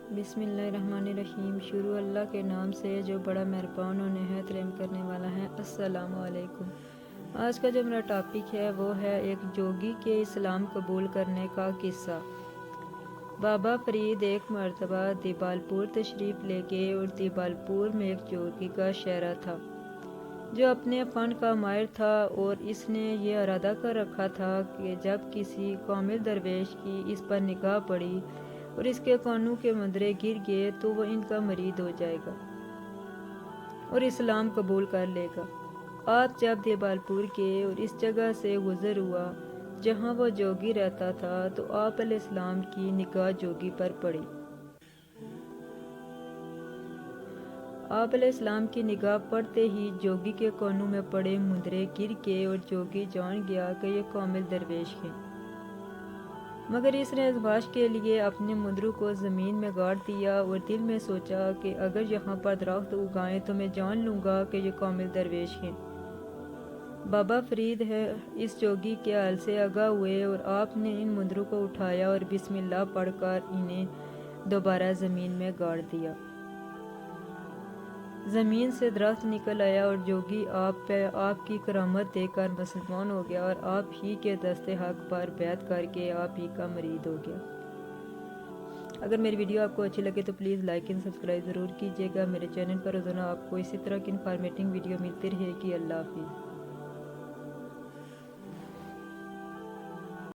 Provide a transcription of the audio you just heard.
بسم اللہ الرحمن الرحیم۔ شروع اللہ کے نام سے جو بڑا مہربان اور نہایت رحم کرنے والا ہے۔ السلام علیکم۔ آج کا جو میرا ٹاپک ہے وہ ہے ایک جوگی کے اسلام قبول کرنے کا قصہ۔ بابا فرید ایک مرتبہ دیبالپور تشریف لے گئے اور دیبالپور میں ایک جوگی کا شہرہ تھا جو اپنے فن کا ماہر تھا، اور اس نے یہ ارادہ کر رکھا تھا کہ جب کسی کامل درویش کی اس پر نگاہ پڑی اور اس کے کانوں کے مندرے گر گئے تو وہ ان کا مرید ہو جائے گا اور اسلام قبول کر لے گا۔ آپ جب دیبالپور گئے اور اس جگہ سے گزر ہوا جہاں وہ جوگی رہتا تھا تو آپ علیہ السلام کی نگاہ جوگی پر پڑی۔ آپ علیہ السلام کی نگاہ پڑتے ہی جوگی کے کانوں میں پڑے مندرے گر گئے اور جوگی جان گیا کہ یہ کامل درویش ہیں، مگر اس نے ازمائش کے لیے اپنے مندروں کو زمین میں گاڑ دیا اور دل میں سوچا کہ اگر یہاں پر درخت اگائیں تو میں جان لوں گا کہ یہ کامل درویش ہیں۔ بابا فرید ہے اس جوگی کے حال سے آگاہ ہوئے اور آپ نے ان مندروں کو اٹھایا اور بسم اللہ پڑھ کر انہیں دوبارہ زمین میں گاڑ دیا۔ زمین سے درخت نکل آیا اور جوگی آپ کی کرامت دیکھ کر مسلمان ہو گیا اور آپ ہی کے دست حق پر بیعت کر کے آپ ہی کا مرید ہو گیا۔ اگر میری ویڈیو آپ کو اچھی لگے تو پلیز لائک اینڈ سبسکرائب ضرور کیجیے گا۔ میرے چینل پر روزانہ آپ کو اسی طرح کی انفارمیٹنگ ویڈیو ملتی رہے گی۔ اللہ حافظ۔